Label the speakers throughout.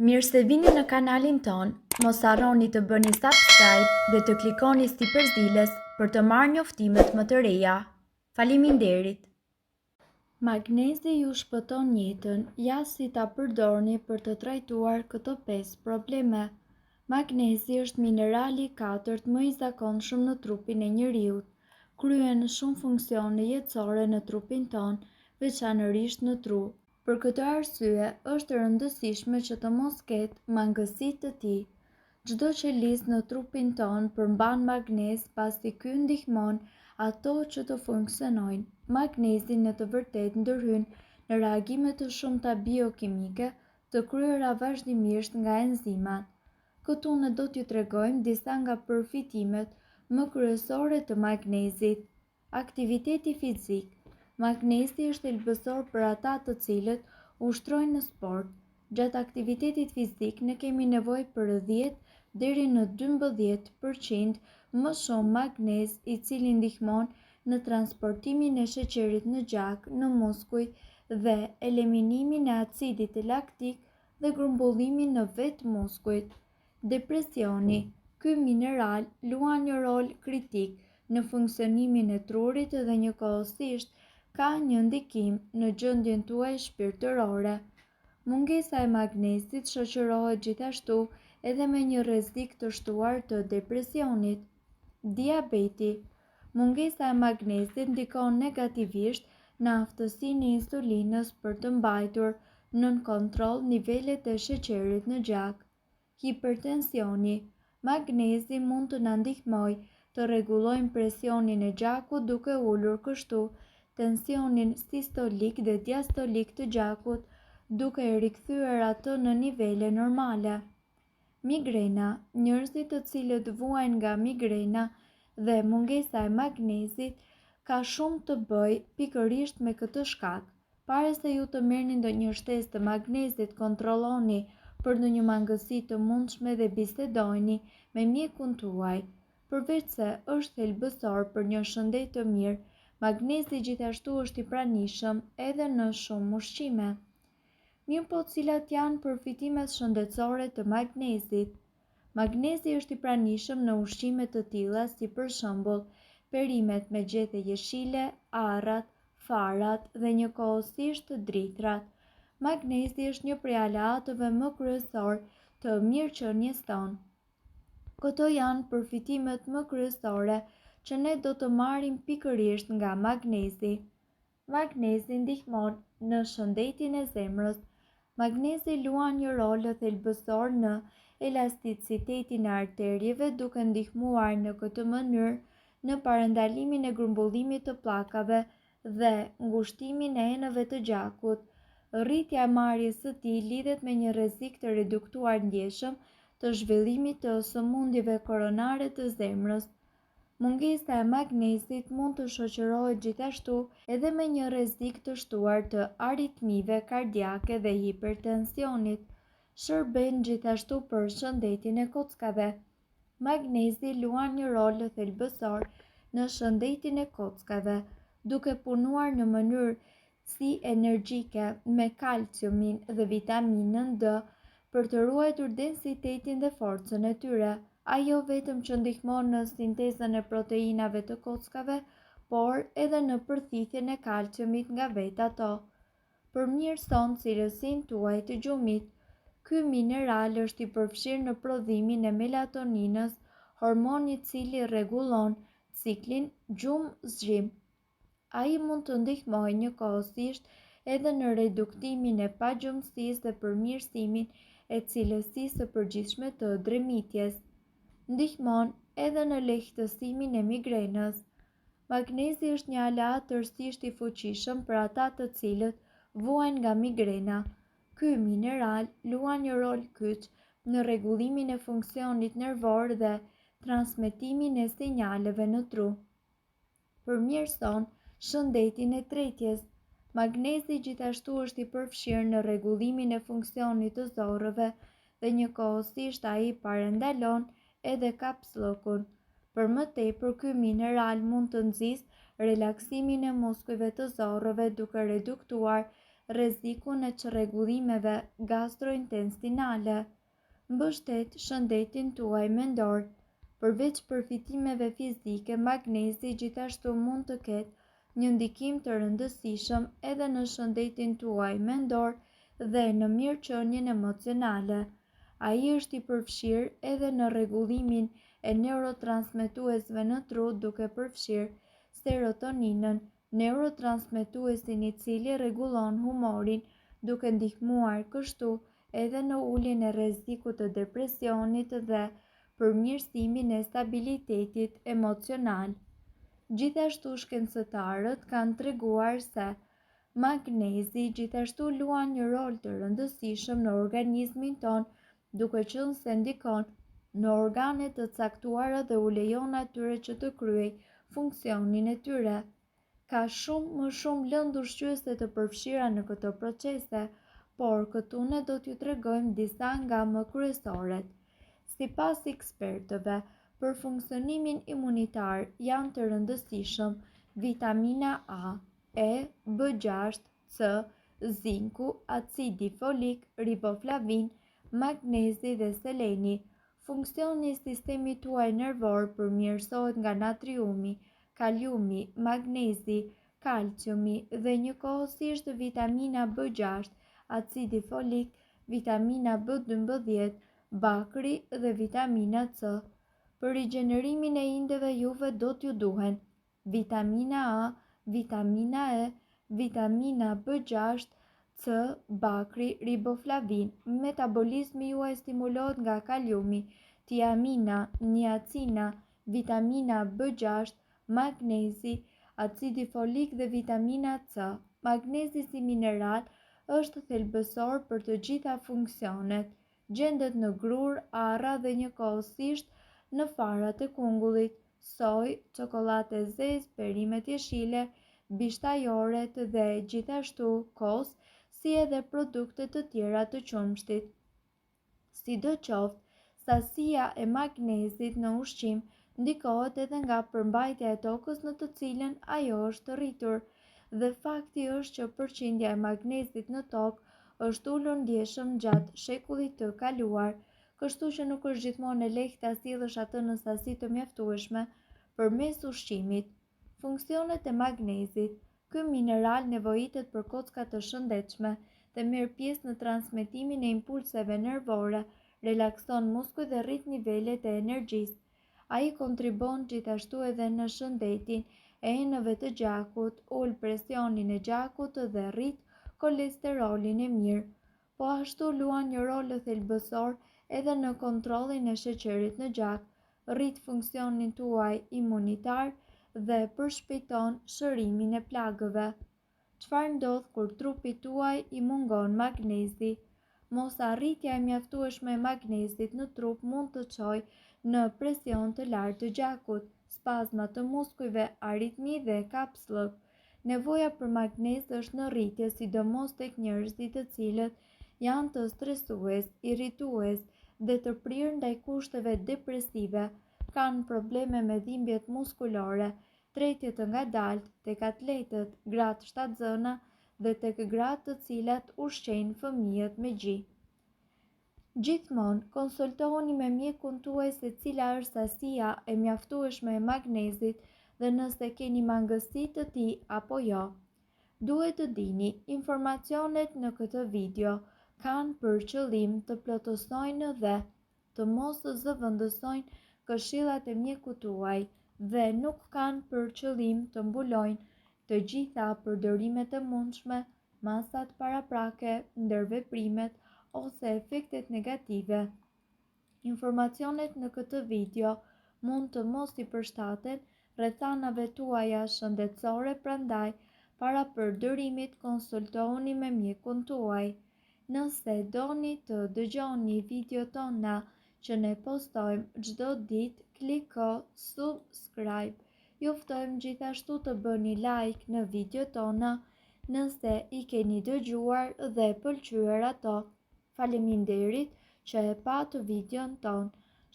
Speaker 1: Mirë se vini në kanalin ton, mos harroni të bëni subscribe dhe të klikoni si përzieles për të marrë njoftimet më të reja. Faleminderit! Magnezi ju shpëton jetën, ja si ta përdorni për të trajtuar këto 5 probleme. Magnezi është minerali i 4 më i zakonshëm në trupin e njeriut. Kryen shumë funksione jetësore në trupin ton, veçanërisht në tru. Për këtë arsye, është e rëndësishme që të mos ketë mangësi të tij. Çdo qelizë në trupin ton përmban magnez, pasi ky ndihmon ato që të funksionojnë. Magnezi në të vërtetë ndërhyn në reagime të shumta biokimike, të kryera vazhdimisht nga enzimat. Këtu ne do t'ju tregojmë disa nga përfitimet më kryesore të magnezit. Aktiviteti fizik. Magnezi është thelbësor për ata të cilët ushtrojnë në sport. Gjatë aktivitetit fizik ne kemi nevojë për 10 deri në 12% më shumë magnez, i cili ndihmon në transportimin e sheqerit në gjak, në muskuj dhe eliminimin e acidit laktik dhe grumbullimin në vetë muskujt. Depresioni. Ky mineral luan një rol kritik në funksionimin e trurit dhe njëkohësisht ka një ndikim në gjendjen tuaj shpirtërore. Mungesa e magnezit shoqërohet gjithashtu edhe me një rrezik të shtuar të depresionit. Diabeti. Mungesa e magnezit ndikon negativisht në aftësinë e insulinës për të mbajtur nën kontroll nivelet e sheqerit në gjak. Hipertensioni. Magnezi mund të na ndihmojë të rregullojmë presionin e gjakut duke ulur kështu tensionin sistolik dhe diastolik të gjakut, duke e rikthyer atë në nivele normale. Migrena. Njerëzit të cilët vuajnë nga migrena dhe mungesa e magnezit ka shumë të bëjë pikërisht me këtë shkak. Para se ju të merrni ndonjë shtesë të magnezit, kontrolloni për ndonjë mangësi të mundshme dhe bisedojini me mjekun tuaj. Përveç se është thelbësor për një shëndet të mirë, magnezi gjithashtu është i pranishëm edhe në shumë ushqime. Mirëpo cilat janë përfitimet shëndetësore të magnezit? Magnezi është i pranishëm në ushqime të tilla si për shembull perimet me gjethe jeshile, arrat, farat dhe njëkohësisht drithrat. Magnezi është një prej aleatëve më kryesor të mirëqenies tonë. Këto janë përfitimet më kryesore që ne do të marrim pikërisht nga magnezi. Magnezi ndihmon në shëndetin e zemrës. Magnezi luan një rol thelbësor në elasticitetin e arterieve, duke ndihmuar në këtë mënyrë në parandalimin e grumbullimit të pllakave dhe ngushtimin e enëve të gjakut. Rritja e marrjes së tij lidhet me një rrezik të reduktuar ndjeshëm të zhvillimit të sëmundjeve koronare të zemrës. Mungesa e magnezit mund të shoqërohet gjithashtu edhe me një rrezik të shtuar të aritmive kardiake dhe hipertensionit. Shërben gjithashtu për shëndetin e kockave. Magnezi luan një rol thelbësor në shëndetin e kockave, duke punuar në mënyrë si energjike me kalciumin dhe vitaminën D për të ruajtur densitetin dhe forcën e tyre. Ajo vetëm që ndihmon në sintezën e proteinave të kockave, por edhe në përthithjen e kalciumit nga vetë ato. Përmirëson cilësinë tuaj të gjumit. Ky mineral është i përfshirë në prodhimin e melatoninës, hormoni i cili rregullon ciklin gjumë-zgjim. Ai mund të ndihmojë njëkohësisht edhe në reduktimin e pagjumësisë dhe përmirësimin e cilësisë së përgjithshme të dremitjes. Ndihmon edhe në lehtësimin e migrenës. Magnezi është një aleat tërësisht i fuqishëm për ata të cilët vuajnë nga migrena. Ky mineral luan një rol kyç në rregullimin e funksionit nervor dhe transmetimin e sinjaleve në tru. Përmirëson shëndetin e tretjes. Magnezi gjithashtu është i përfshirë në rregullimin e funksionit të zorrëve dhe njëkohësisht ai parandalon edhe kapsllokun. Për më tepër, ky mineral mund të nxjisë relaksimin e muskujve të zorrëve duke reduktuar rrezikun e çrregullimeve gastrointestinale. Mbështet shëndetin tuaj mendor. Përveç përfitimeve fizike, magnezi gjithashtu mund të ketë një ndikim të rëndësishëm edhe në shëndetin tuaj mendor dhe në mirëqenien emocionale. Ai është i përfshirë edhe në rregullimin e neurotransmetuesve në tru, duke përfshirë serotoninën, neurotransmetuesin i cili rregullon humorin, duke ndihmuar kështu edhe në uljen e rrezikut të depresionit dhe përmirësimin e stabilitetit emocional. Gjithashtu shkencëtarët kanë treguar se magnezi gjithashtu luan një rol të rëndësishëm në organizmin ton, duke qenë se ndikon në organe të caktuara dhe u lejon atyre që të kryej funksionin e tyre. Ka shumë më shumë lëndë ushqyese të përfshira në këto procese, por këtu ne do t'ju tregojmë disa nga më kryesoret. Sipas ekspertëve, për funksionimin imunitar janë të rëndësishëm vitamina A, E, B6, C, zinku, acidi folik, riboflavin, magnezi dhe seleni. Funksioni i sistemit tuaj nervor përmirësohet nga natriumi, kaliumi, magnezi, kalciumi dhe njëkohësisht vitamina B6, acidi folik, vitamina B12, bakri dhe vitamina C. Për rigjenerimin e indeve juve do t'ju duhen vitamina A, vitamina E, vitamina B6, C, bakri, riboflavin. Metabolizmi juaj stimulohet nga kaliumi, tiamina, niacina, vitamina B6, magnezi, acidi folik dhe vitamina C. Magnezi si mineral është thelbësor për të gjitha funksionet. Gjendet në grur, arra dhe njëkohësisht në farat e kungullit, soj, çokollatë e zezë, perimet jeshile, bishtajoret dhe gjithashtu kos, si edhe produkte të tjera të qumshtit. Sidoqoftë, sasia e magnezit në ushqim ndikohet edhe nga përmbajtja e tokës në të cilën ajo është rritur, dhe fakti është që përqindja e magnezit në tokë është ulur ndjeshëm gjatë shekullit të kaluar, kështu që nuk është gjithmonë e lehtë ta sjellësh atë në sasi të mjaftueshme përmes ushqimit. Funksionet e magnezit. Ky mineral nevojitet për kocka të shëndetshme dhe merr pjesë në transmetimin e impulseve nervore, relakson muskujt dhe rrit nivelet e energjisë. Ai kontribon gjithashtu edhe në shëndetin e enëve të gjakut, ul presionin e gjakut dhe rrit kolesterolin e mirë. Po ashtu luan një rol thelbësor edhe në kontrollin e sheqerit në gjak, rrit funksionin tuaj imunitar dhe përshpejton shërimin e plagëve. Çfarë ndodh kur trupit tuaj i mungon magnezi? Mosarritja e mjaftueshme e magnezit në trup mund të çojë në presion të lartë të gjakut, spazma të muskujve, aritmi dhe kapsllëk. Nevoja për magnez është në rritje, sidomos tek njerëzit të cilët janë të stresues, irritues dhe të prirë ndaj kushteve depresive, kanë probleme me dhimbjet muskulore, tretje të ngadaltë tek atletët, gratë shtatzëna dhe tek gratë të cilat ushqejnë fëmijët me gjy. Gjithmonë konsultohuni me mjekun tuaj se cila është sasia e mjaftueshme e magnezit dhe nëse keni mangësi të tij apo jo. Duhet të dini, informacionet në këtë video kanë për qëllim të plotësojnë dhe të mos zëvendësojnë këshillat e mjekut tuaj dhe nuk kanë për qëllim të mbulojnë të gjitha përdorimet e mundshme, masat paraprake, ndërveprimet ose efektet negative. Informacionet në këtë video mund të mos i përshtaten rrethanave tuaja shëndetësore, prandaj para përdorimit konsultohuni me mjekun tuaj. Nëse doni të dëgjoni video tona që ne postojmë çdo ditë, kliko subscribe. Ju ftojmë gjithashtu të bëni like në video tona nëse i keni dëgjuar dhe pëlqyer ato. Faleminderit që e pat videon ton.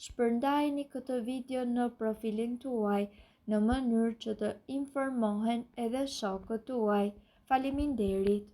Speaker 1: Shpërndajeni këtë video në profilin tuaj në mënyrë që të informohen edhe shokët tuaj. Faleminderit.